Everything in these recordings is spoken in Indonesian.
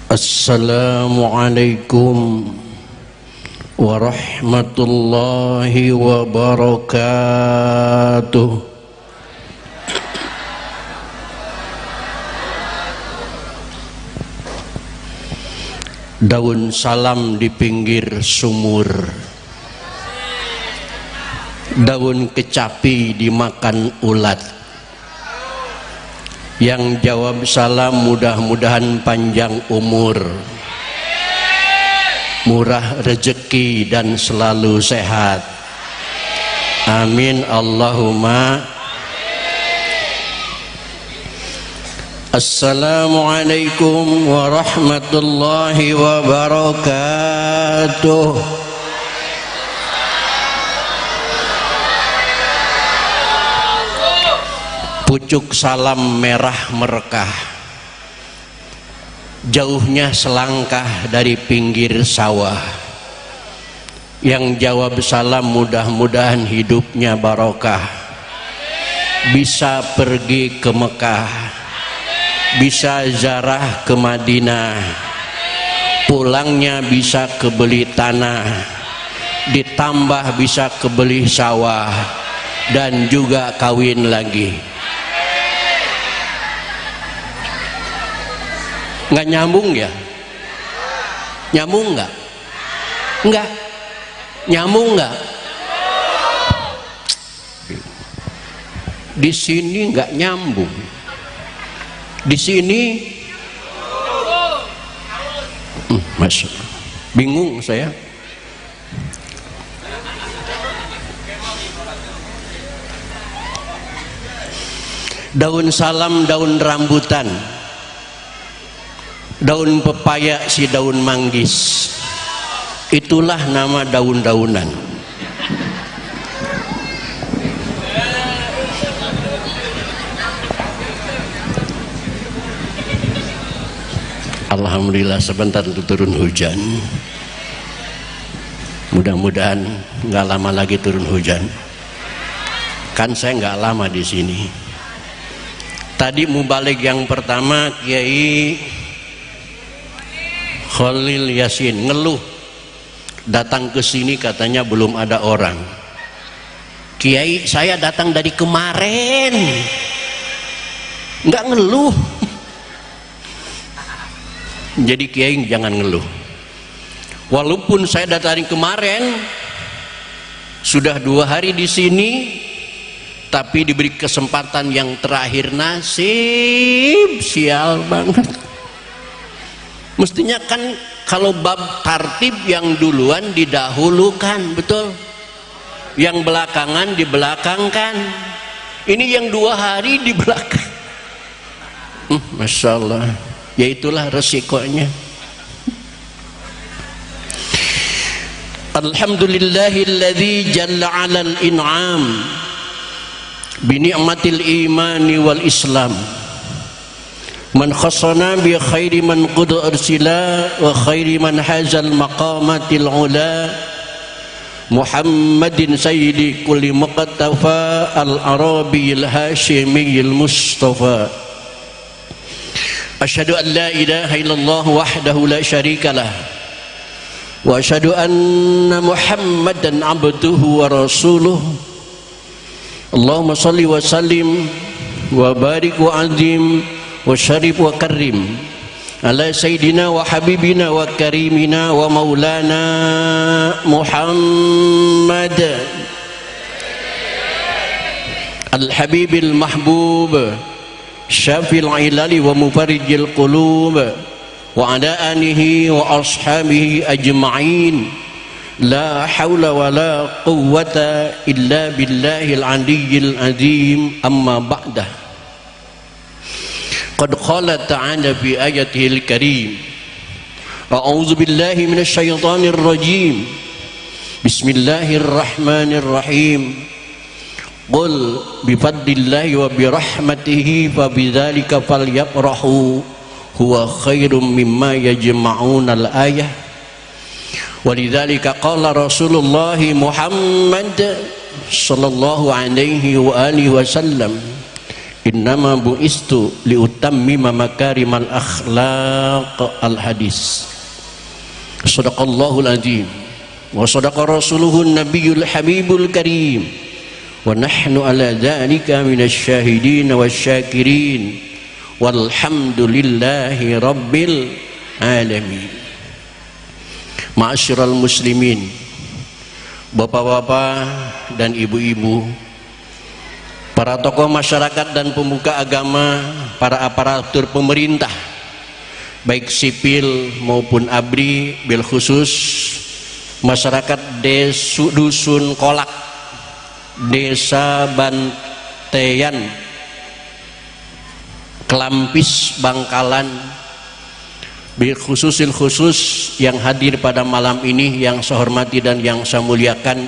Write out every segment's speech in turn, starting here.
Assalamualaikum warahmatullahi wabarakatuh. Daun salam di pinggir sumur, daun kecapi dimakan ulat. Yang jawab salam mudah-mudahan panjang umur, murah rezeki dan selalu sehat. Amin Allahumma. Assalamualaikum warahmatullahi wabarakatuh. Pucuk salam merah merekah, jauhnya selangkah dari pinggir sawah. Yang jawab salam mudah-mudahan hidupnya barokah, bisa pergi ke Mekah, bisa ziarah ke Madinah, pulangnya bisa kebeli tanah, ditambah bisa kebeli sawah, dan juga kawin lagi. Nggak nyambung ya? Nyambung nggak? Nggak nyambung nggak? Di sini nggak nyambung, di sini masuk. Bingung saya. Daun salam, daun rambutan, daun pepaya, si daun manggis, itulah nama daun-daunan. Alhamdulillah sebentar untuk turun hujan. Mudah-mudahan nggak lama lagi turun hujan. Kan saya nggak lama di sini. Tadi mubalik yang pertama Kiai Khalil Yasin ngeluh, datang ke sini katanya belum ada orang. Kiai, saya datang dari kemarin, nggak ngeluh. Jadi Kiai jangan ngeluh. Walaupun saya datang dari kemarin, sudah 2 hari di sini, tapi diberi kesempatan yang terakhir, nasib sial banget. Mestinya kan kalau bab tartib yang duluan didahulukan, betul? Yang belakangan dibelakangkan. Ini yang 2 hari di belakang. Masya Allah, ya itulah resikonya. Alhamdulillahilladzi jalla 'alal in'am bi ni'matil imani wal islam. Man khassana bi khairi man qad arsila wa khairi man hazal maqamatil ula Muhammadin sayyidi kulli muqtafa al-arabi al-hashimi al-mustafa. Asyhadu an la ilaha illallah wahdahu la syarikalah wa asyhadu anna Muhammadan abduhu wa rasuluh. Allahumma salli wa sallim wa barik wa azim wa syarif wa karim ala sayyidina wa habibina wa karimina wa maulana Muhammad al-habibil mahbub syafil ilali wa mufarijil qulub wa ala alihi wa ashabihi ajma'in. La hawla wa la quwwata illa billahil aliyyil azim. Amma ba'dah. Qad qala ta'ala fi ayatihil karim, a'udzu billahi minasy syaithanir rajim, bismillahirrahmanirrahim, qul bifadlillahi wa birahmatihi fabidzalika falyafrahu huwa khairum mimma yajma'un al-ayah. Walidzalika qala Rasulullah Muhammad sallallahu alaihi wa alihi wasallam, innama bu'istu liutammima makarimal akhlaq al-hadis. Shadaqallahul azim wa sadaqa rasuluhun nabiyul habibul karim wa nahnu ala dzalika minasy syahidin wasyakirin walhamdulillahi rabbil alamin. Ma'asyiral muslimin, bapak-bapak dan ibu-ibu, para tokoh masyarakat dan pemuka agama, para aparatur pemerintah baik sipil maupun ABRI, bil khusus masyarakat dusun Kolak, desa Bantean, Kelampis, Bangkalan, bil khususil khusus yang hadir pada malam ini, yang saya hormati dan yang saya muliakan.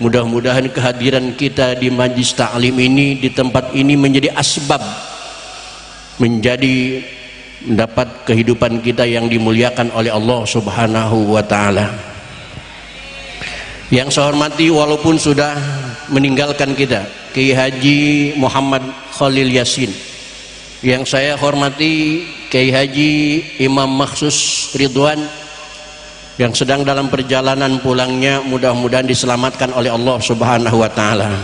Mudah-mudahan kehadiran kita di majlis ta'lim ini, di tempat ini, menjadi asbab menjadi mendapat kehidupan kita yang dimuliakan oleh Allah Subhanahu wa ta'ala. Yang saya hormati walaupun sudah meninggalkan kita, Kiai Haji Muhammad Khalil Yasin. Yang saya hormati Kiai Haji Imam Maksus Ridwan yang sedang dalam perjalanan pulangnya, mudah-mudahan diselamatkan oleh Allah Subhanahu wa ta'ala.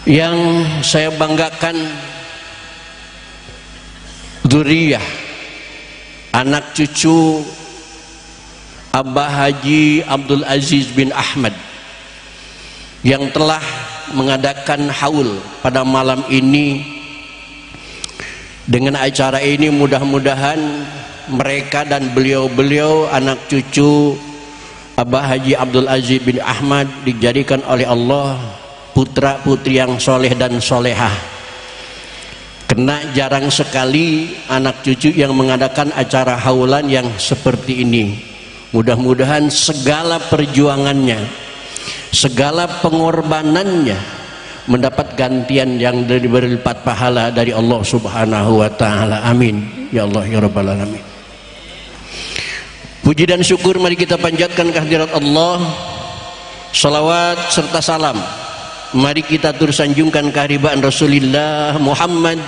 Yang saya banggakan, dzurriyyah, anak cucu Abah Haji Abdul Aziz bin Ahmad yang telah mengadakan haul pada malam ini. Dengan acara ini mudah-mudahan mereka dan beliau-beliau anak cucu Abah Haji Abdul Aziz bin Ahmad dijadikan oleh Allah putra putri yang soleh dan solehah. Karena jarang sekali anak cucu yang mengadakan acara haulan yang seperti ini. Mudah-mudahan segala perjuangannya, segala pengorbanannya mendapat gantian yang berlipat pahala dari Allah Subhanahu wa ta'ala. Amin ya Allah ya rabbal alamin. Puji dan syukur mari kita panjatkan kehadirat Allah. Salawat serta salam mari kita tersanjungkan kehadiran Rasulullah Muhammad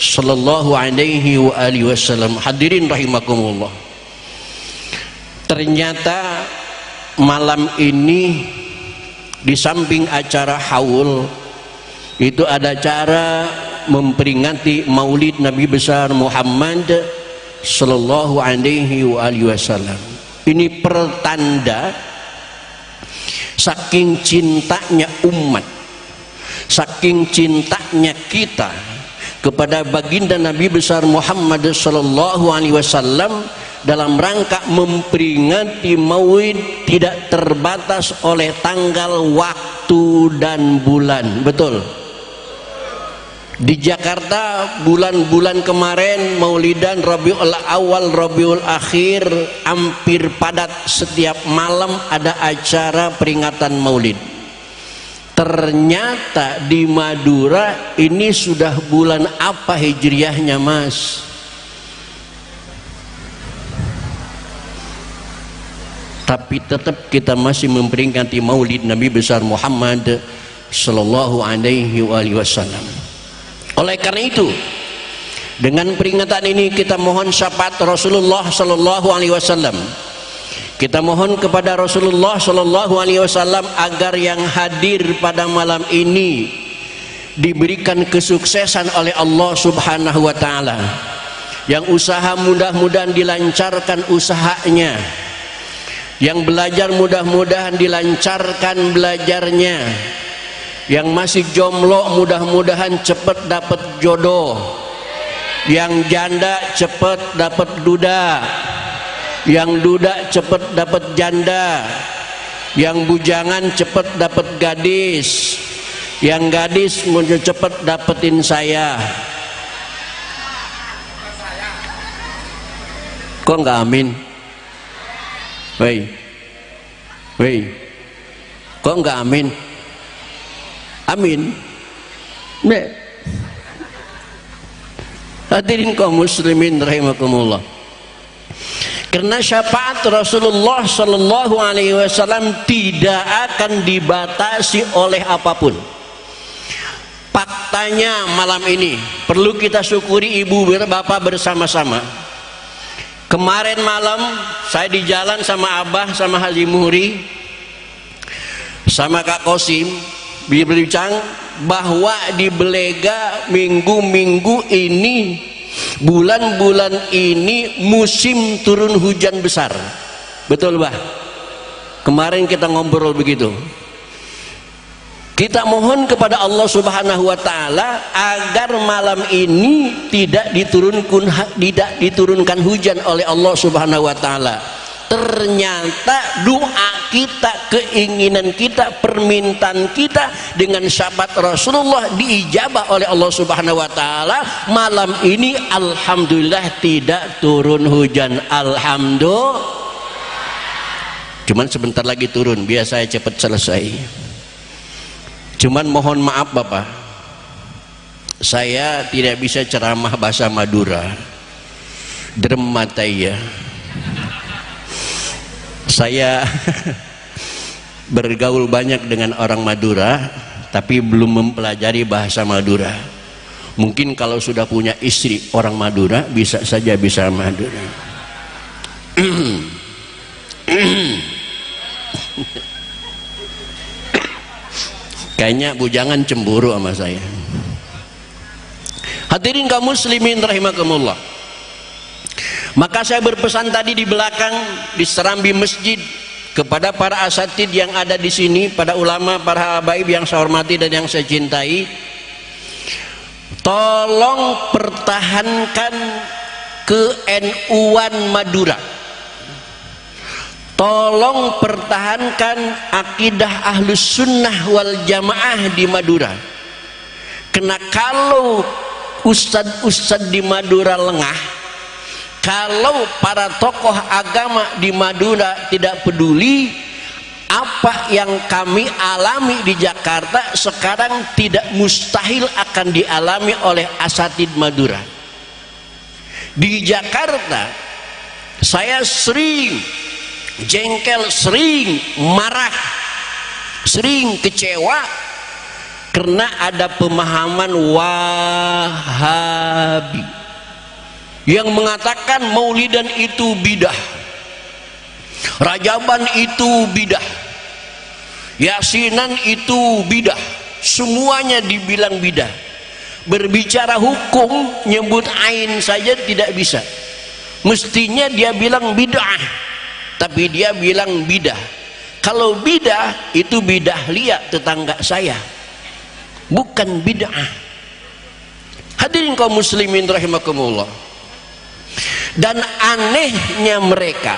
sallallahu alaihi wa alihi wasallam. Hadirin rahimakumullah, ternyata malam ini di samping acara haul itu ada acara memperingati Maulid Nabi besar Muhammad sallallahu alaihi wa alihi wasallam. Ini pertanda saking cintanya umat, saking cintanya kita kepada baginda Nabi besar Muhammad sallallahu alaihi wasallam, dalam rangka memperingati Maulid tidak terbatas oleh tanggal, waktu dan bulan. Betul? Di Jakarta bulan-bulan kemarin Maulidan, Rabiul Awal, Rabiul Akhir, hampir padat, setiap malam ada acara peringatan Maulid. Ternyata di Madura ini sudah bulan apa hijriahnya, Mas? Tapi tetap kita masih memperingati Maulid Nabi besar Muhammad sallallahu alaihi wasallam. Oleh karena itu, dengan peringatan ini kita mohon syafaat Rasulullah sallallahu alaihi wasallam. Kita mohon kepada Rasulullah sallallahu alaihi wasallam agar yang hadir pada malam ini diberikan kesuksesan oleh Allah Subhanahu wa taala. Yang usaha mudah-mudahan dilancarkan usahanya. Yang belajar mudah-mudahan dilancarkan belajarnya. Yang masih jomblo mudah-mudahan cepat dapat jodoh. Yang janda cepat dapat duda. Yang duda cepat dapat janda. Yang bujangan cepat dapat gadis. Yang gadis cepat dapetin saya. Kok nggak amin? Woi, kok nggak amin? Amin. Nek. Hadirin kaum muslimin rahimakumullah. Karena syafaat Rasulullah sallallahu alaihi wasallam tidak akan dibatasi oleh apapun. Faktanya malam ini perlu kita syukuri ibu bapak bersama-sama. Kemarin malam saya di jalan sama Abah, sama Haji Muhri, sama Kak Kosim, berbincang bahwa di Belega minggu-minggu ini, bulan-bulan ini musim turun hujan besar. Betul Bah? Kemarin kita ngobrol begitu. Kita mohon kepada Allah Subhanahu wa taala agar malam ini tidak diturunkan hujan oleh Allah Subhanahu wa taala. Ternyata doa kita, keinginan kita, permintaan kita dengan syafaat Rasulullah diijabah oleh Allah Subhanahu wa taala. Malam ini alhamdulillah tidak turun hujan. Alhamdulillah. Cuman sebentar lagi turun, biar saya cepat selesai. Cuman mohon maaf Bapak, saya tidak bisa ceramah bahasa Madura. Dermataya. Saya bergaul banyak dengan orang Madura, tapi belum mempelajari bahasa Madura. Mungkin kalau sudah punya istri orang Madura, bisa saja bisa Madura. Kayaknya bujangan cemburu sama saya. Hadirin kaum muslimin rahimakumullah. Maka saya berpesan tadi di belakang di serambi masjid kepada para asatid yang ada di sini, pada ulama, para habaib yang saya hormati dan yang saya cintai, tolong pertahankan ke-NU-an Madura. Tolong pertahankan akidah ahlus sunnah wal jamaah di Madura. Karena kalau ustadz-ustadz di Madura lengah, kalau para tokoh agama di Madura tidak peduli, apa yang kami alami di Jakarta sekarang tidak mustahil akan dialami oleh asatid Madura. Di Jakarta saya sering jengkel, sering marah, sering kecewa karena ada pemahaman Wahabi yang mengatakan Maulidan itu bidah, Rajaban itu bidah, Yasinan itu bidah, semuanya dibilang bidah. Berbicara hukum, nyebut ain saja tidak bisa, mestinya dia bilang bid'ah, tapi dia bilang bidah. Kalau bidah itu bidah liat tetangga saya, bukan bid'ah. Hadirin kaum muslimin rahimakumullah. Dan anehnya mereka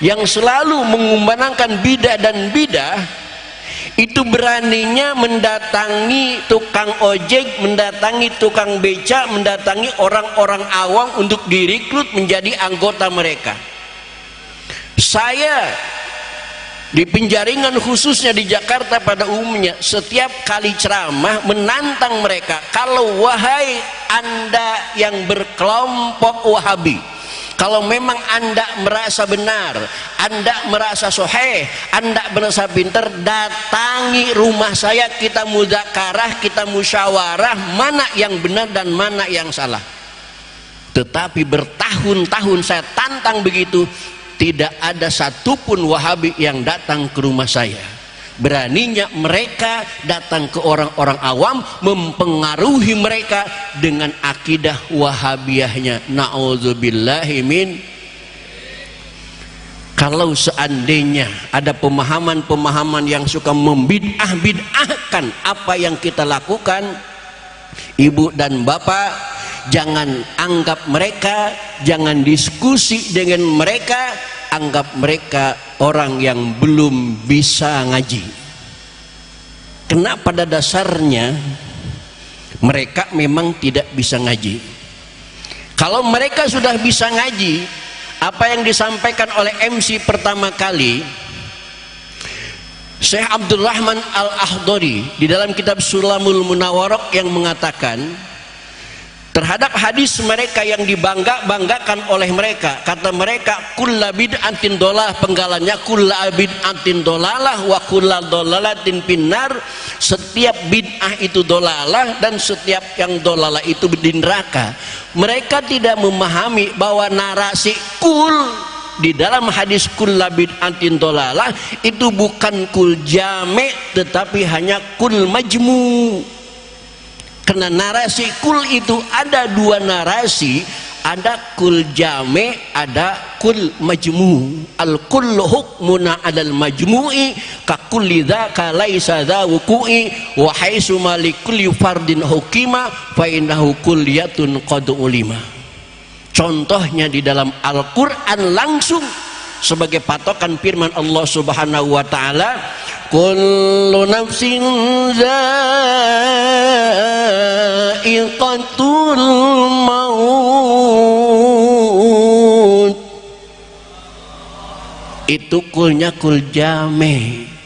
yang selalu mengumandangkan bidah dan bidah itu beraninya mendatangi tukang ojek, mendatangi tukang beca, mendatangi orang-orang awam untuk direkrut menjadi anggota mereka. Saya di penjaringan khususnya di Jakarta pada umumnya setiap kali ceramah menantang mereka, kalau wahai anda yang berkelompok Wahabi, kalau memang anda merasa benar, anda merasa soheh, anda merasa pintar, datangi rumah saya, kita mudzakarah, kita musyawarah mana yang benar dan mana yang salah. Tetapi bertahun-tahun saya tantang begitu, tidak ada satupun Wahabi yang datang ke rumah saya. Beraninya mereka datang ke orang-orang awam, mempengaruhi mereka dengan akidah Wahabiyahnya. Na'udzubillahi min. Kalau seandainya ada pemahaman-pemahaman yang suka membid'ah-bid'ahkan apa yang kita lakukan, ibu dan bapak, jangan anggap mereka, jangan diskusi dengan mereka, anggap mereka orang yang belum bisa ngaji. Karena pada dasarnya mereka memang tidak bisa ngaji. Kalau mereka sudah bisa ngaji, apa yang disampaikan oleh MC pertama kali Syekh Abdul Rahman Al-Ahdari di dalam kitab Sulamul Munawwarah yang mengatakan, terhadap hadis mereka yang dibanggakan oleh mereka. Kata mereka, kulla bid'atin dolalah, penggalannya kulla bid'atin dolalah wa kulla dolalatin finnar. Setiap bid'ah itu dolalah dan setiap yang dolalah itu di neraka. Mereka tidak memahami bahwa narasi kul di dalam hadis kulla bid'atin dolalah itu bukan kul jami' tetapi hanya kul majmu'. Karena narasi kul itu ada dua narasi, ada kul jami', ada kul majmu'. Al kullu hukmuna 'alal majmu'i ka kulli dzaka laisa dza wuqu'i wa haitsu malikulli fardin hukima fa innahu kulliyatun qad ulima. Contohnya di dalam Al-Qur'an langsung sebagai patokan firman Allah Subhanahu wa taala, kullu nafsin za'iqatul maut. Itu kulnya kul jami'.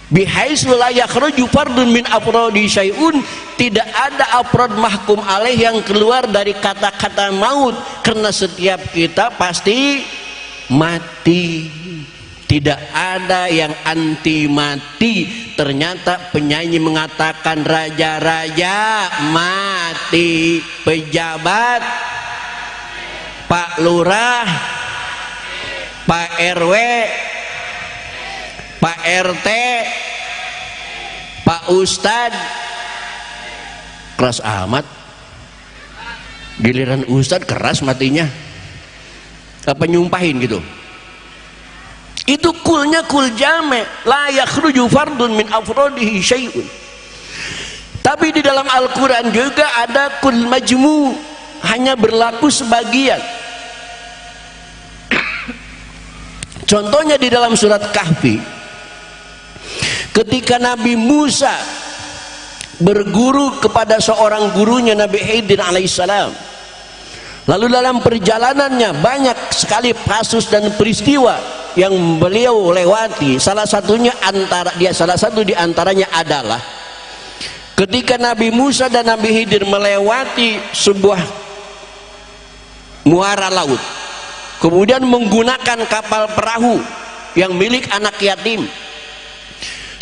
Bihaitsu la yakhruju fardun min afradi syai'un, tidak ada afrad mahkum alaih yang keluar dari kata-kata maut, karena setiap kita pasti mati. Tidak ada yang anti mati. Ternyata penyanyi mengatakan raja-raja mati, pejabat, Pak Lurah, Pak RW, Pak RT, Pak Ustad. Keras amat. Giliran Ustad keras matinya. Apa nyumpahin gitu? Itu kulnya kul jami', la yakhruju fardun min afradihi syai'un. Tapi di dalam Al-Quran juga ada kul majmu', hanya berlaku sebagian. Contohnya di dalam surat Kahfi, ketika Nabi Musa berguru kepada seorang gurunya, Nabi Khidir alaihissalam, lalu dalam perjalanannya banyak sekali kasus dan peristiwa yang beliau lewati. Salah satu di antaranya adalah ketika Nabi Musa dan Nabi Khidir melewati sebuah muara laut, kemudian menggunakan kapal perahu yang milik anak yatim.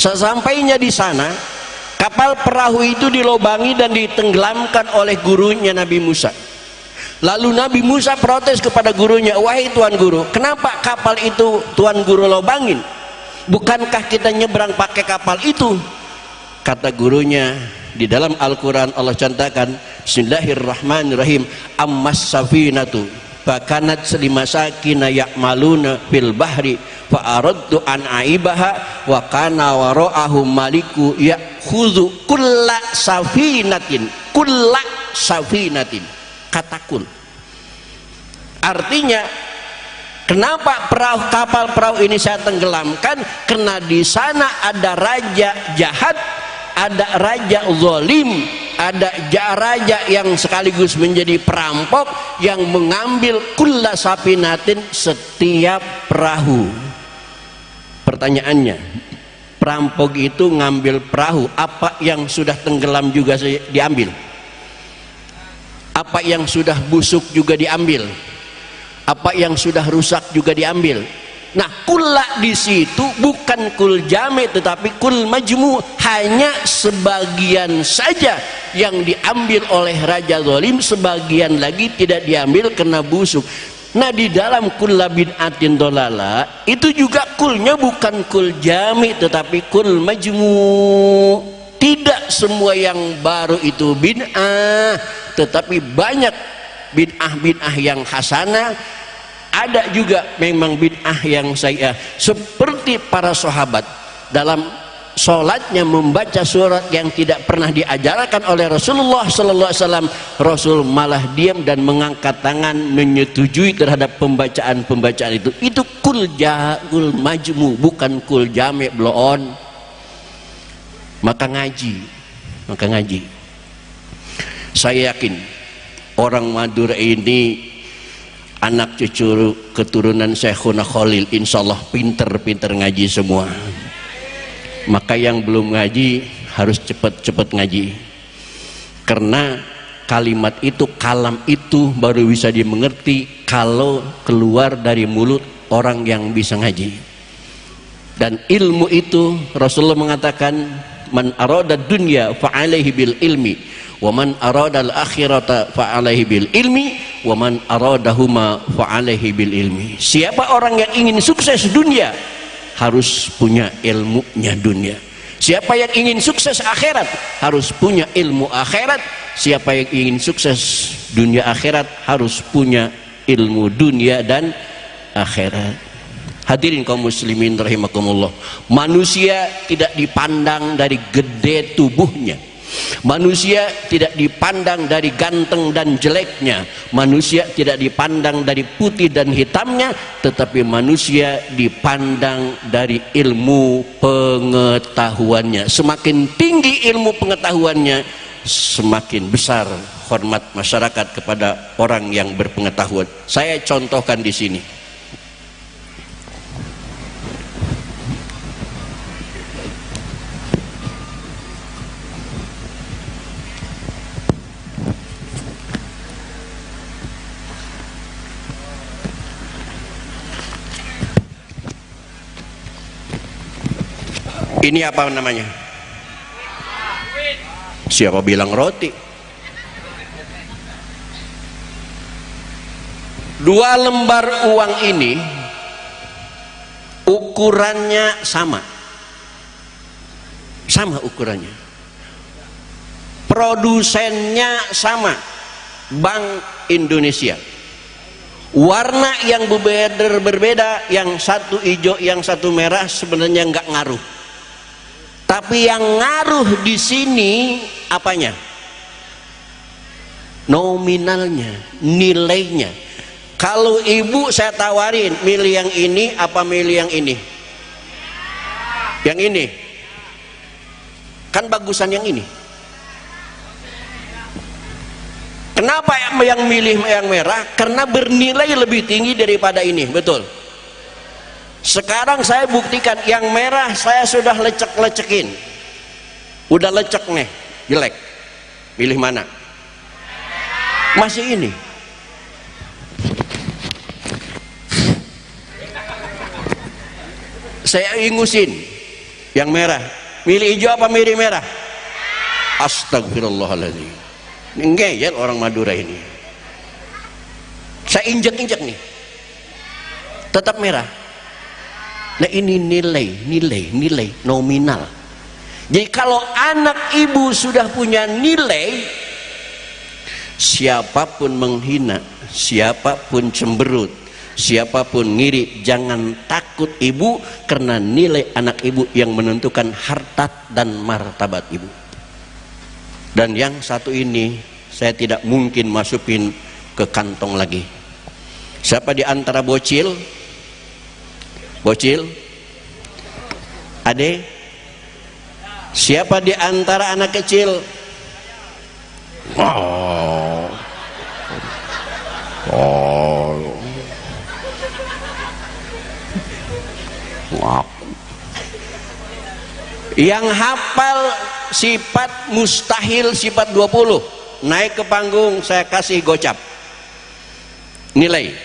Sesampainya di sana, kapal perahu itu dilobangi dan ditenggelamkan oleh gurunya Nabi Musa. Lalu Nabi Musa protes kepada gurunya, wahai tuan guru, kenapa kapal itu tuan guru lobangin? Bukankah kita nyebrang pakai kapal itu? Kata gurunya, di dalam Al-Quran Allah cantakan, bismillahirrahmanirrahim, ammas safinatu fakanat limasakina ya'maluna fil bahri fa aradtu an aibaha wa kana wara'ahum maliku ya'khudhu kulla safinatin kata kul. Artinya kenapa kapal perahu ini saya tenggelamkan? Karena di sana ada raja jahat, ada raja zalim, ada raja yang sekaligus menjadi perampok yang mengambil kulla safinatin, setiap perahu. Pertanyaannya, perampok itu ngambil perahu, apa yang sudah tenggelam juga diambil? Apa yang sudah busuk juga diambil? Apa yang sudah rusak juga diambil? Nah, kulla di situ bukan kul jami' tetapi kul majmu', hanya sebagian saja yang diambil oleh raja zalim, sebagian lagi tidak diambil karena busuk. Nah, di dalam kulla bid'atin dolala itu juga kulnya bukan kul jami' tetapi kul majmu'. Tidak semua yang baru itu bid'ah, tetapi banyak bid'ah yang hasanah. Ada juga memang bid'ah yang sayyi'ah, seperti para sahabat dalam sholatnya membaca surat yang tidak pernah diajarkan oleh Rasulullah sallallahu alaihi wasallam. Rasul malah diam dan mengangkat tangan menyetujui terhadap pembacaan itu. Itu kul majmu', bukan kul jami', bloon. Maka ngaji. Saya yakin orang Madura ini anak cucu keturunan Syekhuna Khalil, insyaallah pinter ngaji semua. Maka yang belum ngaji harus cepat ngaji, karena kalimat itu, kalam itu baru bisa dimengerti kalau keluar dari mulut orang yang bisa ngaji. Dan ilmu itu Rasulullah mengatakan, man arada dunya fa alaihi bil ilmi wa man arada al akhirata fa alaihi bil ilmi wa man aradahuma fa alaihi bil ilmi. Siapa orang yang ingin sukses dunia harus punya ilmunya dunia. Siapa yang ingin sukses akhirat harus punya ilmu akhirat. Siapa yang ingin sukses dunia akhirat harus punya ilmu dunia dan akhirat. Hadirin kaum muslimin rahimakumullah, manusia tidak dipandang dari gede tubuhnya, manusia tidak dipandang dari ganteng dan jeleknya, manusia tidak dipandang dari putih dan hitamnya, tetapi manusia dipandang dari ilmu pengetahuannya. Semakin tinggi ilmu pengetahuannya, semakin besar hormat masyarakat kepada orang yang berpengetahuan. Saya contohkan di sini. Ini apa namanya? Siapa bilang roti? 2 lembar uang ini ukurannya sama ukurannya, produsennya sama, Bank Indonesia. Warna yang berbeda, yang satu hijau, yang satu merah, sebenarnya nggak ngaruh. Tapi yang ngaruh di sini apanya? Nominalnya, nilainya. Kalau ibu saya tawarin milih yang ini apa milih yang ini? Yang ini. Kan bagusan yang ini. Kenapa yang milih yang merah? Karena bernilai lebih tinggi daripada ini, betul. Sekarang saya buktikan, yang merah saya sudah lecek-lecekin, udah lecek nih, jelek. Pilih mana? Masih ini. Saya ingusin yang merah. Milih hijau apa milih merah? Astagfirullahaladzim. Ngeyel orang Madura ini. Saya injek-injek nih, tetap merah. Nah ini nilai nominal. Jadi kalau anak ibu sudah punya nilai, siapapun menghina, siapapun cemberut, siapapun ngiri, jangan takut ibu, karena nilai anak ibu yang menentukan harkat dan martabat ibu. Dan yang satu ini saya tidak mungkin masukin ke kantong lagi. Siapa di antara bocil, ade? Siapa di antara anak kecil? Yang hafal sifat mustahil, sifat 20, naik ke panggung saya kasih gocap nilai.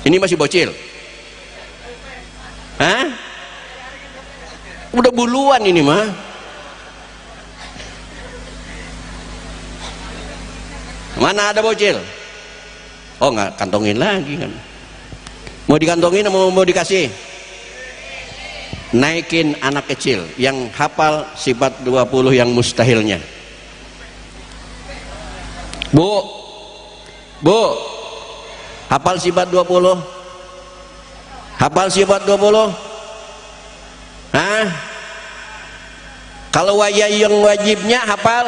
Ini masih bocil. Hah? Udah buluan ini mah. Mana ada bocil? Oh nggak, kantongin lagi kan. Mau dikantongin mau dikasih? Naikin anak kecil yang hafal sifat 20 yang mustahilnya. Bu, hafal sifat 20? Hafal sifat 20? Hah? Kalau yang wajibnya hafal?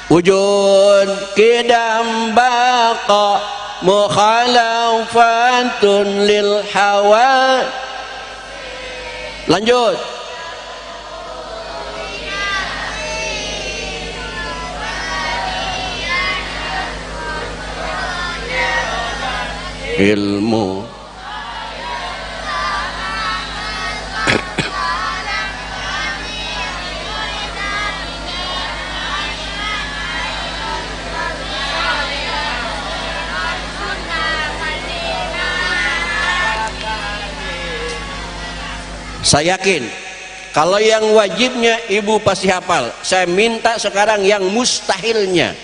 Wujud kidam baqa mukhalafatun lil hawa. Lanjut. Ilmu. Saya yakin kalau yang wajibnya ibu pasti hafal. Saya minta sekarang yang mustahilnya.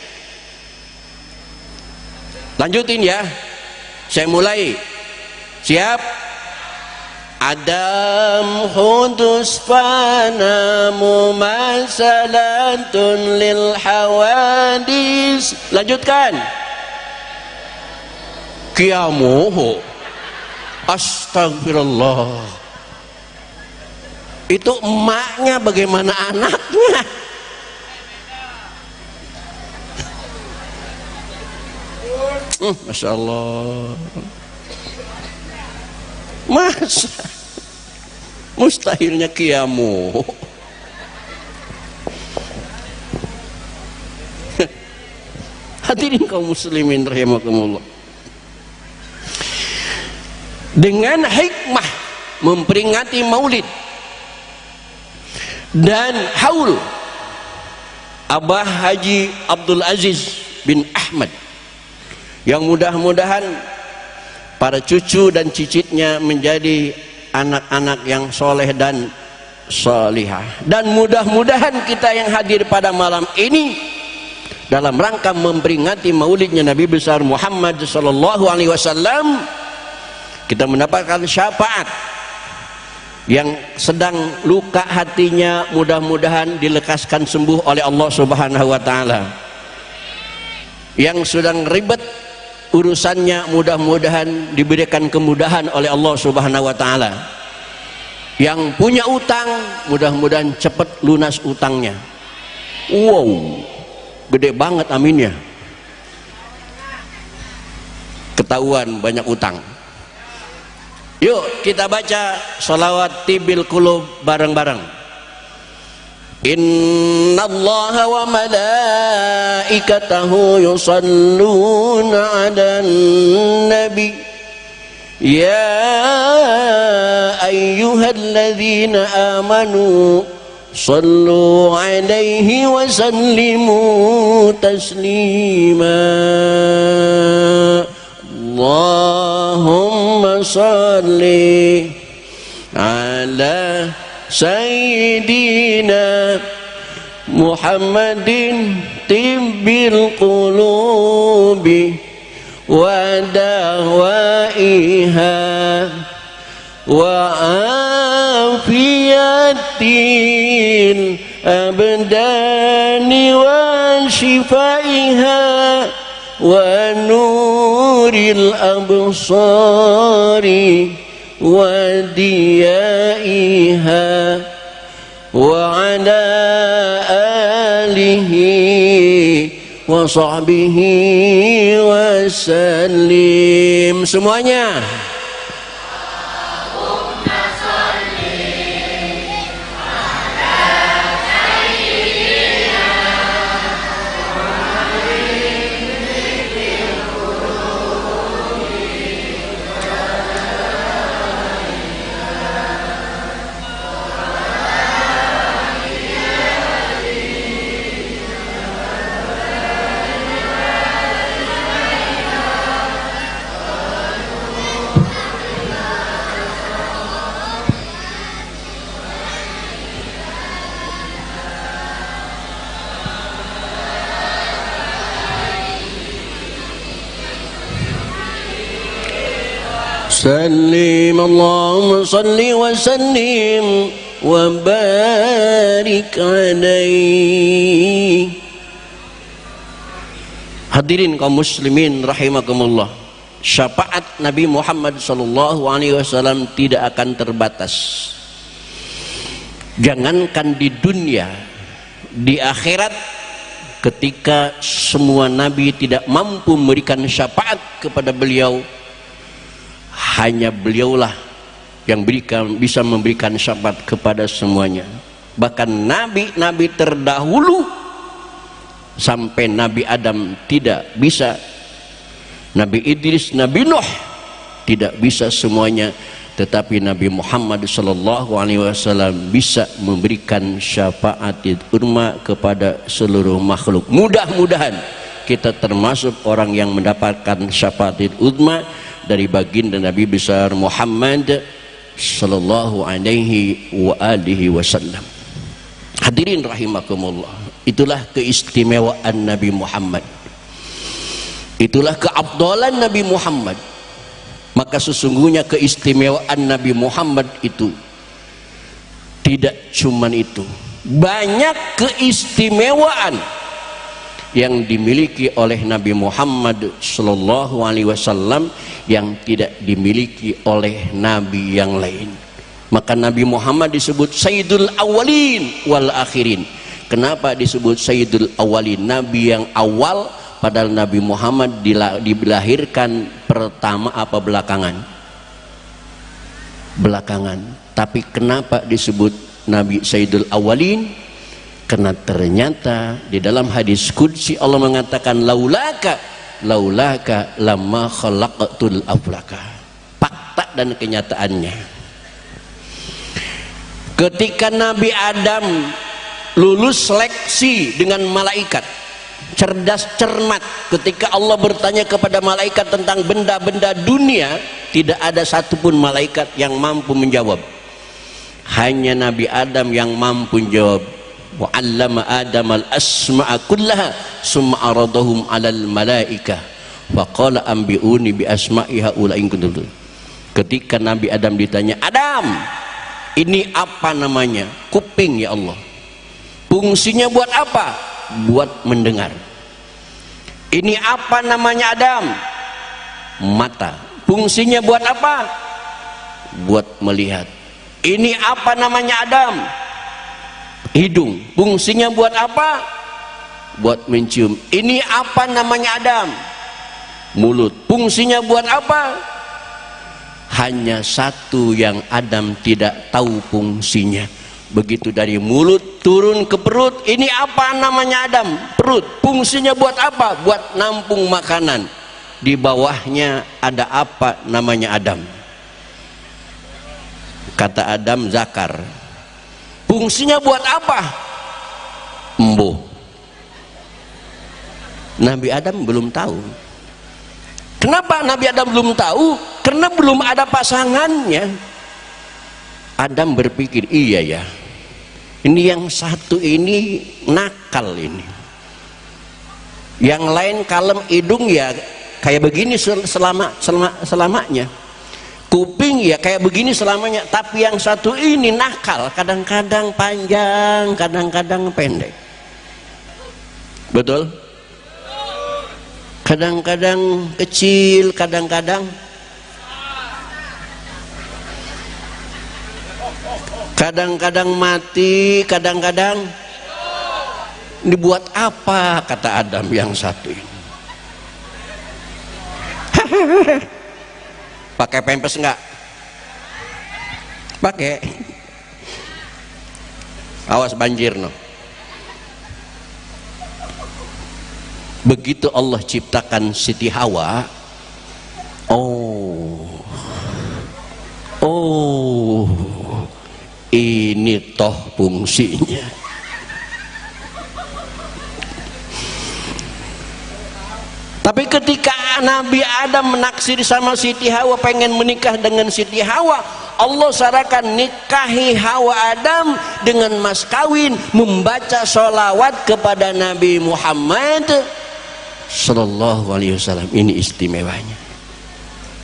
Lanjutin ya. Saya mulai. Siap? Adam hudus fana mumasalatun lil hawadis. Lanjutkan. Qiyamuhu. Astagfirullah. Itu emaknya, bagaimana anaknya? Masya Allah. Masa mustahilnya qiyamu. Hadirin kaum muslimin rahimakumullah. Dengan hikmah memperingati maulid dan haul Abah Haji Abdul Aziz bin Ahmad, yang mudah-mudahan para cucu dan cicitnya menjadi anak-anak yang soleh dan solihah. Dan mudah-mudahan kita yang hadir pada malam ini dalam rangka memperingati maulidnya Nabi besar Muhammad sallallahu alaihi wasallam, kita mendapatkan syafaat. Yang sedang luka hatinya mudah-mudahan dilekaskan sembuh oleh Allah Subhanahu wa taala. Yang sedang ribet urusannya mudah-mudahan diberikan kemudahan oleh Allah Subhanahu wa taala. Yang punya utang mudah-mudahan cepat lunas utangnya. Wow, gede banget aminnya. Ketahuan banyak utang. Yuk kita baca sholawat tibil qulub bareng-bareng. Innallaha wa malaikatahu yusalluna 'alan nabi ya ayyuhalladzina amanu sallu 'alaihi wa sallimu taslima. Allahumma salli ala Sayyidina Muhammadin tibbil qulubi wa dawaiha wa afiyatil abdani wa shifaiha wa nuril absari wa diyaiha wa ala alihi wa sahbihi wa sallim. Semuanya. Sallim Allahumma salli wa sallim wa barik alaihi. Hadirin kaum muslimin rahimakumullah, syafaat Nabi Muhammad sallallahu alaihi wasallam tidak akan terbatas. Jangankan di dunia, di akhirat ketika semua nabi tidak mampu memberikan syafaat kepada beliau, hanya beliaulah yang bisa memberikan syafaat kepada semuanya. Bahkan nabi-nabi terdahulu sampai Nabi Adam tidak bisa, Nabi Idris, Nabi Nuh tidak bisa semuanya, tetapi Nabi Muhammad sallallahu alaihi wasallam bisa memberikan syafaat urma kepada seluruh makhluk. Mudah-mudahan kita termasuk orang yang mendapatkan syafaat uzma dari baginda Nabi besar Muhammad sallallahu alaihi wa alihi wasallam. Hadirin rahimakumullah, itulah keistimewaan Nabi Muhammad, itulah keabdalan Nabi Muhammad. Maka sesungguhnya keistimewaan Nabi Muhammad itu tidak cuman itu, banyak keistimewaan yang dimiliki oleh Nabi Muhammad sallallahu alaihi wasallam yang tidak dimiliki oleh nabi yang lain. Maka Nabi Muhammad disebut Sayyidul Awwalin wal Akhirin. Kenapa disebut Sayyidul Awwalin? Nabi yang awal, padahal Nabi Muhammad dilahirkan pertama apa belakangan? Belakangan. Tapi kenapa disebut Nabi Sayyidul Awwalin? Karena ternyata di dalam hadis qudsi Allah mengatakan laulaka lamma khalaqtul aflaka. Fakta dan kenyataannya, ketika Nabi Adam lulus seleksi dengan malaikat, cerdas cermat, ketika Allah bertanya kepada malaikat tentang benda-benda dunia, tidak ada satupun malaikat yang mampu menjawab. Hanya Nabi Adam yang mampu menjawab. Wa 'allama Adam al-asma'a kullaha summa aradahum 'alal malaikah wa qala anbi'uni bi asma'i haula'i in kuntum. Ketika Nabi Adam ditanya, Adam, ini apa namanya? Kuping ya Allah. Fungsinya buat apa? Buat mendengar. Ini apa namanya Adam? Mata. Fungsinya buat apa? Buat melihat. Ini apa namanya Adam? Hidung. Fungsinya buat apa? Buat mencium. Ini apa namanya Adam? Mulut. Fungsinya buat apa? Hanya satu yang Adam tidak tahu fungsinya. Begitu dari mulut turun ke perut, ini apa namanya Adam? Perut. Fungsinya buat apa? Buat nampung makanan. Di bawahnya ada apa namanya Adam? Kata Adam, zakar. Fungsinya buat apa? Embuh. Nabi Adam belum tahu. Kenapa Nabi Adam belum tahu? Karena belum ada pasangannya. Adam berpikir, iya ya, ini yang satu ini nakal ini, yang lain kalem, hidung ya kayak begini selamanya, kuping ya kayak begini selamanya, tapi yang satu ini nakal, kadang-kadang panjang, kadang-kadang pendek. Betul? Kadang-kadang kecil, kadang-kadang mati, kadang-kadang dibuat apa, kata Adam yang satu ini. Pakai pempes enggak? Pakai. Awas banjir no. Begitu Allah ciptakan Siti Hawa, ini toh fungsinya. Tapi ketika Nabi Adam menaksir sama Siti Hawa, pengen menikah dengan Siti Hawa, Allah syaratkan nikahi Hawa Adam dengan mas kawin, membaca sholawat kepada Nabi Muhammad sallallahu alaihi wasallam. Ini istimewanya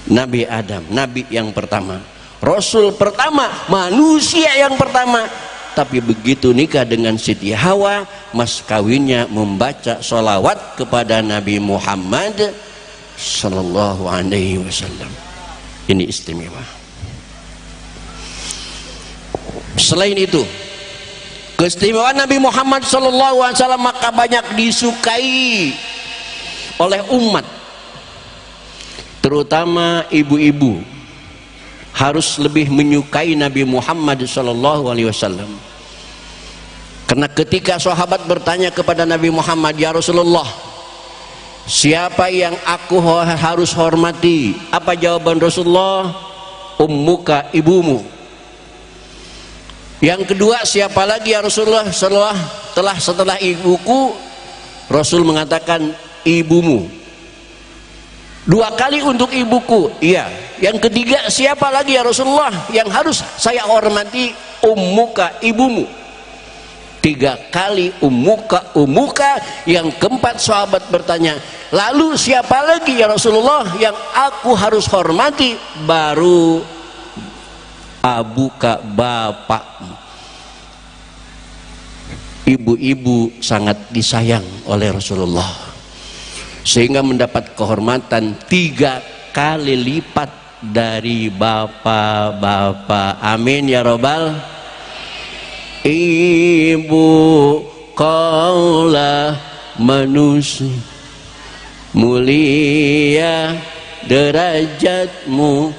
Nabi Adam, nabi yang pertama, rasul pertama, manusia yang pertama. Tapi begitu nikah dengan Siti Hawa, mas kawinnya membaca sholawat kepada Nabi Muhammad sallallahu alaihi wasallam. Ini istimewa. Selain itu, keistimewaan Nabi Muhammad sallallahu alaihi wasallam maka banyak disukai oleh umat, terutama ibu-ibu harus lebih menyukai Nabi Muhammad sallallahu alaihi wasallam. Karena ketika sahabat bertanya kepada Nabi Muhammad, ya Rasulullah, siapa yang aku harus hormati? Apa jawaban Rasulullah? Ummuka, ibumu. Yang kedua, siapa lagi ya Rasulullah? Setelah ibuku, Rasul mengatakan ibumu. 2 kali untuk ibuku, iya. Yang ketiga siapa lagi ya Rasulullah yang harus saya hormati? Ummuka, ibumu. 3 kali ummuka, ummuka. Yang keempat sahabat bertanya, lalu siapa lagi ya Rasulullah yang aku harus hormati? Baru abuka, bapakmu. Ibu-ibu sangat disayang oleh Rasulullah sehingga mendapat kehormatan 3 kali lipat dari bapak-bapak. Amin ya robbal. Ibu kaulah manusia, mulia derajatmu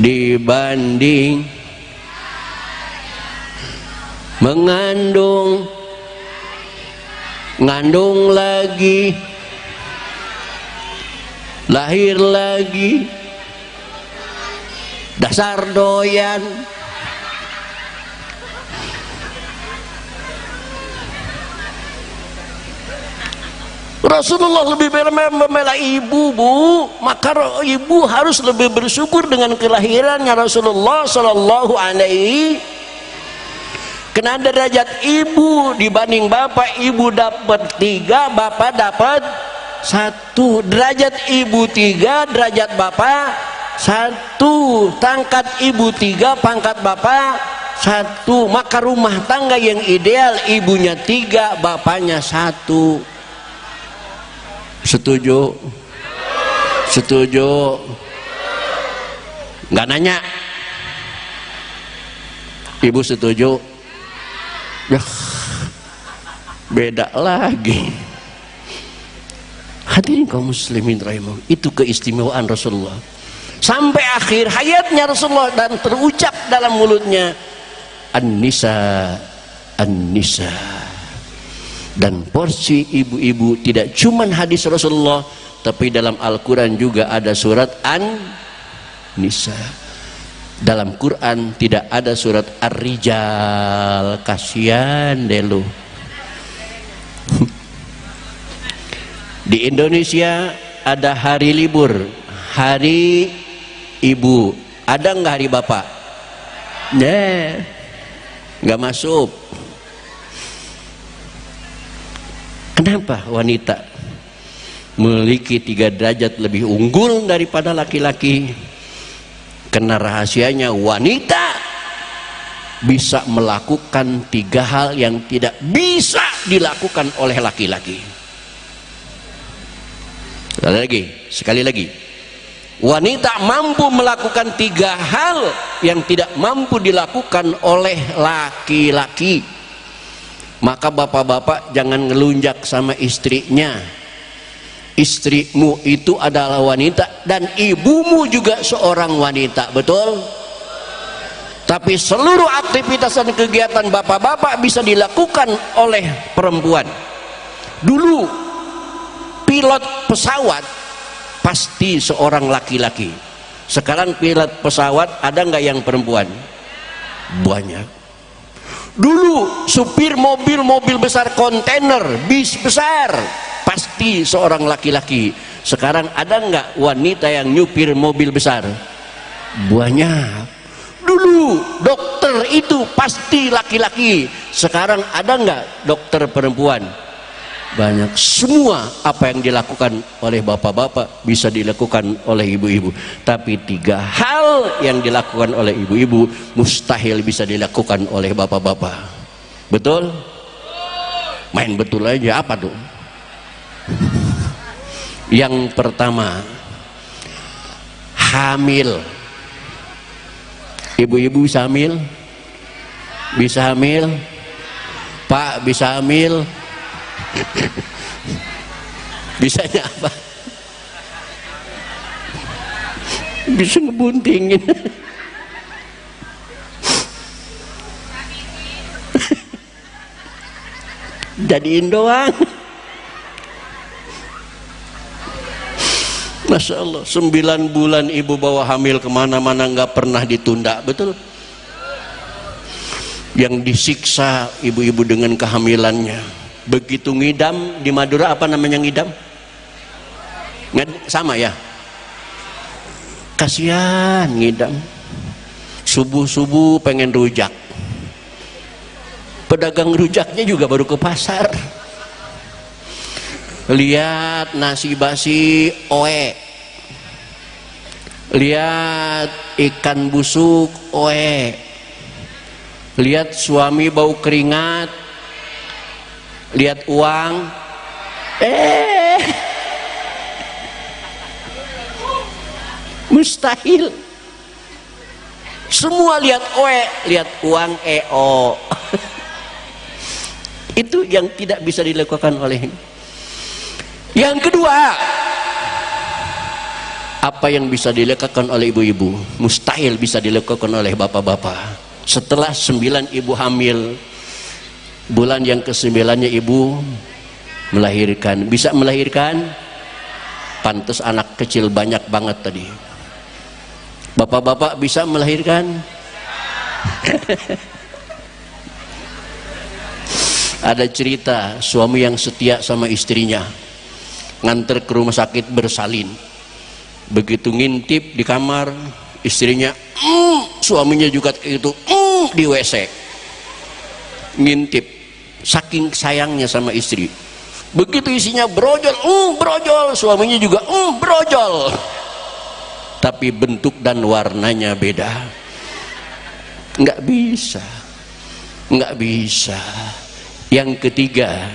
dibanding mengandung, ngandung lagi, lahir lagi, dasar doyan. Rasulullah lebih membela ibu, bu, maka ibu harus lebih bersyukur dengan kelahirannya Rasulullah Sallallahu Alaihi. Karena derajat ibu dibanding bapak, ibu dapat 3, bapak dapat 1. Derajat ibu 3, derajat bapak 1. Pangkat ibu 3, pangkat bapak 1. Maka rumah tangga yang ideal ibunya 3, bapaknya 1. Setuju? Setuju? Nggak nanya? Ibu setuju? Ya, beda lagi. Hadirin kaum muslimin rahimahullah, itu keistimewaan Rasulullah sampai akhir hayatnya Rasulullah, dan terucap dalam mulutnya An-Nisa, An-Nisa. Dan porsi ibu-ibu tidak cuma hadis Rasulullah, tapi dalam Al-Quran juga ada surat An-Nisa. Dalam Quran tidak ada surat Ar-Rijal. Kasihan deh lu. Di Indonesia ada hari libur, hari ibu. Ada nggak hari bapak? Nah, nggak masuk. Kenapa wanita memiliki 3 derajat lebih unggul daripada laki-laki? Karena rahasianya wanita bisa melakukan 3 hal yang tidak bisa dilakukan oleh laki-laki. Sekali lagi, wanita mampu melakukan 3 hal yang tidak mampu dilakukan oleh laki-laki. Maka bapak-bapak jangan ngelunjak sama istrinya. Istrimu itu adalah wanita dan ibumu juga seorang wanita, betul? Tapi seluruh aktivitas dan kegiatan bapak-bapak bisa dilakukan oleh perempuan. Dulu pilot pesawat pasti seorang laki-laki. Sekarang pilot pesawat ada nggak yang perempuan? Banyak. Dulu supir mobil besar, kontainer, bis besar, pasti seorang laki-laki. Sekarang ada nggak wanita yang nyupir mobil besar? Banyak. Dulu dokter itu pasti laki-laki. Sekarang ada nggak dokter perempuan? Banyak. Semua apa yang dilakukan oleh bapak-bapak bisa dilakukan oleh ibu-ibu. Tapi 3 hal yang dilakukan oleh ibu-ibu mustahil bisa dilakukan oleh bapak-bapak. Betul? Main betul aja, apa tuh? Yang pertama, hamil. Ibu-ibu bisa hamil? Bisa hamil? Pak bisa hamil? Bisanya apa? Bisa ngebuntingin. Jadiin doang. Masya Allah, 9 bulan ibu bawa hamil kemana-mana, nggak pernah ditunda, betul? Yang disiksa ibu-ibu dengan kehamilannya. Begitu ngidam di Madura, apa namanya ngidam? Sama ya, kasihan ngidam subuh-subuh pengen rujak, pedagang rujaknya juga baru ke pasar, lihat nasi basi oe, lihat ikan busuk oe, lihat suami bau keringat, lihat uang mustahil. Semua lihat oe, lihat uang eo. Itu yang tidak bisa dilakukan oleh. Yang kedua, apa yang bisa dilakukan oleh ibu-ibu mustahil bisa dilakukan oleh bapak-bapak. Setelah 9 ibu hamil, bulan yang ke-9-nya ibu melahirkan. Bisa melahirkan? Pantes anak kecil banyak banget tadi. Bapak-bapak bisa melahirkan? Ada cerita suami yang setia sama istrinya, nganter ke rumah sakit bersalin. Begitu ngintip di kamar, istrinya suaminya juga itu di WC ngintip, saking sayangnya sama istri. Begitu isinya brojol, brojol, suaminya juga brojol, tapi bentuk dan warnanya beda. Nggak bisa, nggak bisa. Yang ketiga,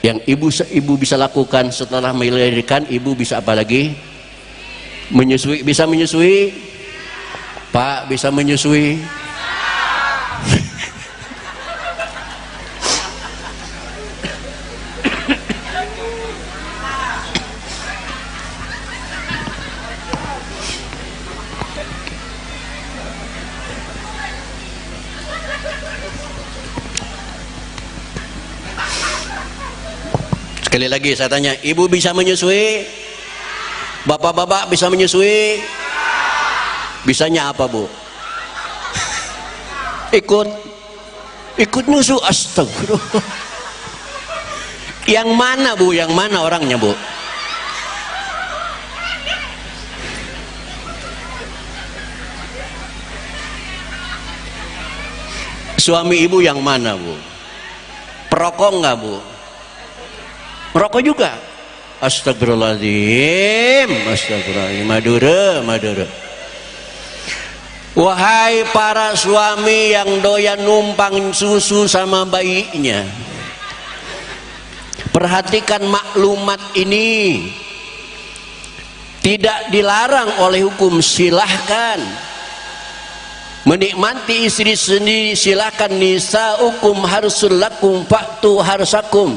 yang ibu bisa lakukan setelah melahirkan, ibu bisa apa lagi? Menyusui. Bisa menyusui? Pak, bisa menyusui? Sekali lagi saya tanya, ibu bisa menyusui? Bapak-bapak bisa menyusui? Bisanya apa, Bu? Ikut nyusu. Astagfirullah. Yang mana, Bu? Yang mana orangnya, Bu? Suami ibu yang mana, Bu? Perokok nggak, Bu? Merokok juga? Astagfirullahaladzim, astagfirullahaladzim. Madura. Wahai para suami yang doyan numpang susu sama bayinya, perhatikan maklumat ini. Tidak dilarang oleh hukum, silahkan menikmati istri sendiri, silahkan. Nisaukum harsul lakum fa'tu harsakum.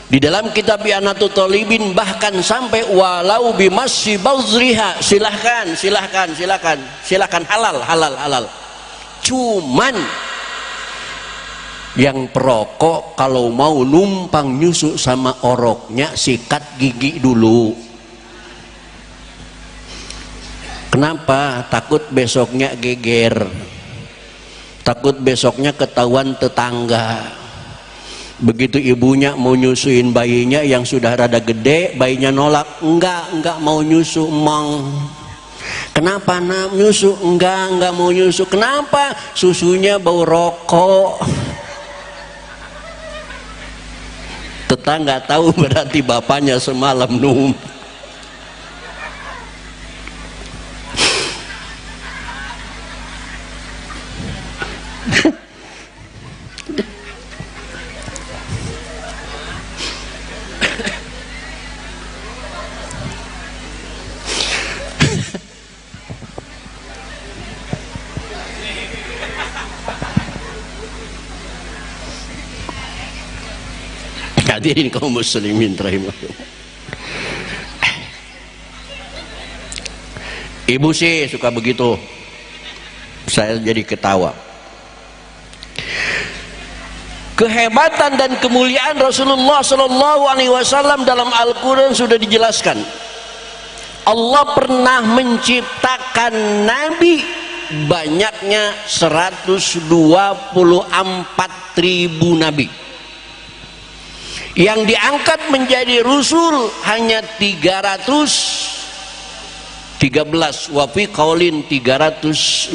Di dalam kitab I'anatul Thalibin bahkan sampai walau bimasyi bauzriha, silahkan, halal. Cuman yang perokok kalau mau numpang nyusuk sama oroknya, sikat gigi dulu. Kenapa? Takut besoknya geger, takut besoknya ketahuan tetangga. Begitu ibunya mau nyusuin bayinya yang sudah rada gede, bayinya nolak, enggak mau nyusu, Mong. Kenapa nak nyusu? Enggak mau nyusu. Kenapa? Susunya bau rokok. Tetangga tahu berarti bapaknya semalam Hadirin kaum muslimin rahimahullah. Ibu sih suka begitu, saya jadi ketawa. Kehebatan dan kemuliaan Rasulullah Shallallahu Alaihi Wasallam dalam Al-Quran sudah dijelaskan. Allah pernah menciptakan Nabi banyaknya 124.000 Nabi. Yang diangkat menjadi rasul hanya 313, wa fi qaulin 315.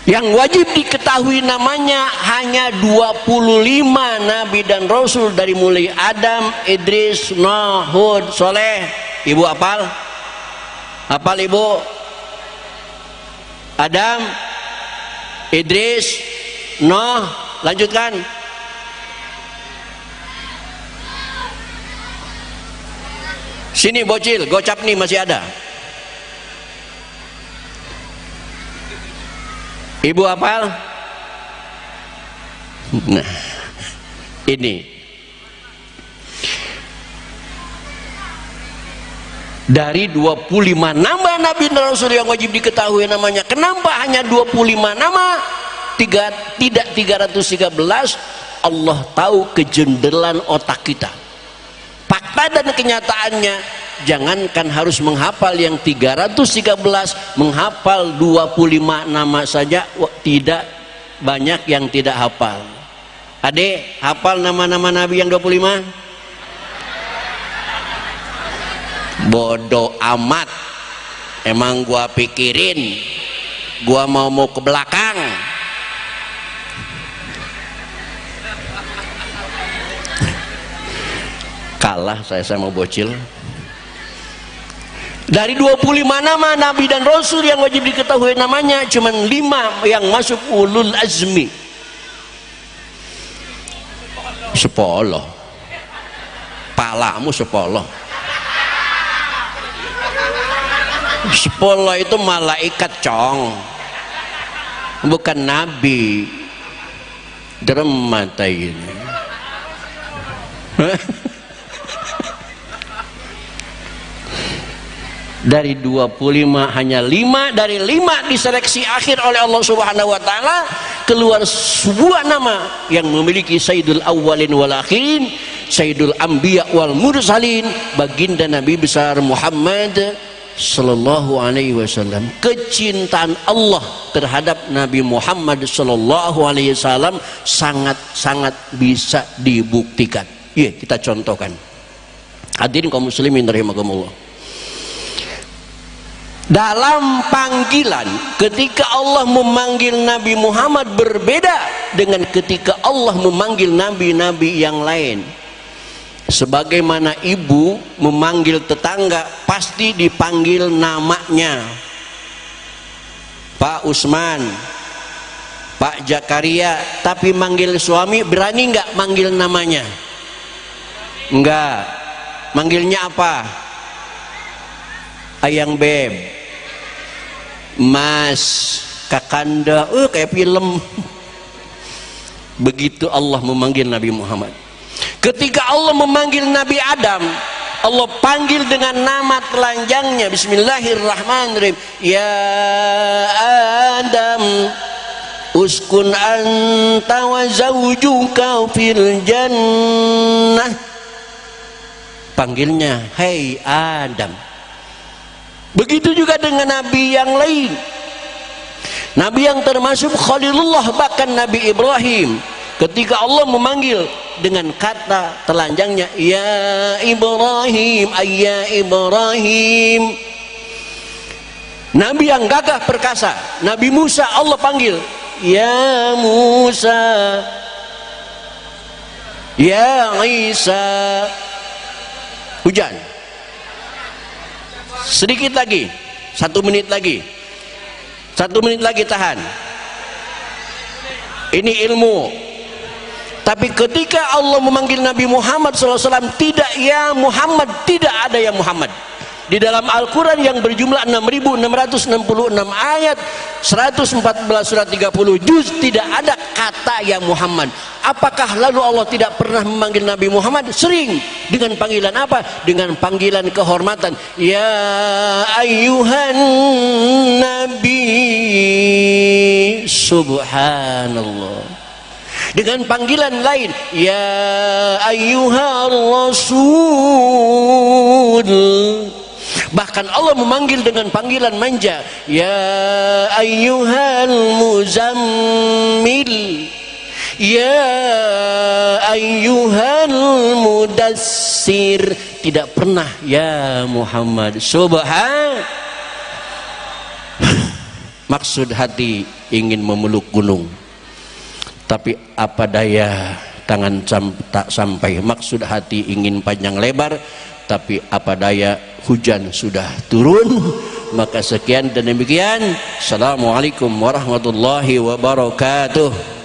Yang wajib diketahui namanya hanya 25 nabi dan rasul, dari mulai Adam, Idris, Nuh, Hud, Soleh. Ibu hafal? Hafal ibu? Adam, Idris, Nuh, lanjutkan. Sini bocil, gocap nih masih ada. Ibu hafal? Nah, ini dari 25 nama nabi dan rasul yang wajib diketahui namanya. Kenapa hanya 25 nama? Tidak 313? Allah tahu kejendelan otak kita. Fakta dan kenyataannya, jangankan harus menghafal yang 313, menghafal 25 nama saja tidak banyak yang tidak hafal. Adek, hafal nama-nama nabi yang 25? Bodoh amat. Emang gua pikirin gua mau ke belakang. Kalah saya sama bocil. Dari 25 nama nabi dan rasul yang wajib diketahui namanya, cuma 5 yang masuk ulul azmi. 10. Palamu 10. 10 itu malaikat cong, bukan nabi. Dermata ini. Dari 25 hanya 5, dari 5 diseleksi akhir oleh Allah Subhanahu wa taala, keluar sebuah nama yang memiliki Sayyidul Awwalin wal Akhirin, Sayyidul Anbiya wal Mursalin, baginda Nabi besar Muhammad sallallahu alaihi wasallam. Kecintaan Allah terhadap Nabi Muhammad sallallahu alaihi wasallam sangat-sangat bisa dibuktikan. Iya, kita contohkan. Hadirin kaum muslimin rahimakumullah. Dalam panggilan, ketika Allah memanggil Nabi Muhammad berbeda dengan ketika Allah memanggil nabi-nabi yang lain. Sebagaimana ibu memanggil tetangga pasti dipanggil namanya. Pak Usman, Pak Jakaria, tapi manggil suami berani nggak manggil namanya? Enggak. Manggilnya apa? Ayang Beb, Mas, Kakanda, kayak film. Begitu Allah memanggil Nabi Muhammad. Ketika Allah memanggil Nabi Adam, Allah panggil dengan nama telanjangnya. Bismillahirrahmanirrahim. Ya Adam, uskun anta wa zawjuka fil jannah. Panggilnya, hai Adam. Begitu juga dengan nabi yang lain, nabi yang termasuk Khalilullah, bahkan Nabi Ibrahim. Ketika Allah memanggil dengan kata telanjangnya, ya Ibrahim, ayya Ibrahim. Nabi yang gagah perkasa, Nabi Musa, Allah panggil, ya Musa, ya Isa. Hujan. Sedikit lagi, 1 menit lagi, 1 menit lagi, tahan. Ini ilmu. Tapi ketika Allah memanggil Nabi Muhammad SAW, tidak ya Muhammad, tidak ada ya Muhammad. Di dalam Al-Quran yang berjumlah 6.666 ayat, 114 surat 30 juz, tidak ada kata ya Muhammad. Apakah lalu Allah tidak pernah memanggil Nabi Muhammad? Sering. Dengan panggilan apa? Dengan panggilan kehormatan. Ya ayyuhan Nabi. Subhanallah. Dengan panggilan lain, ya ayyuhar Rasul. Bahkan Allah memanggil dengan panggilan manja, ya ayyuhal muzammil. ya ayyuhal mudassir, tidak pernah ya Muhammad. Maksud hati ingin memeluk gunung, tapi apa daya tangan tak sampai. Maksud hati ingin panjang lebar, tapi apa daya hujan sudah turun. Maka sekian dan demikian. Assalamualaikum warahmatullahi wabarakatuh.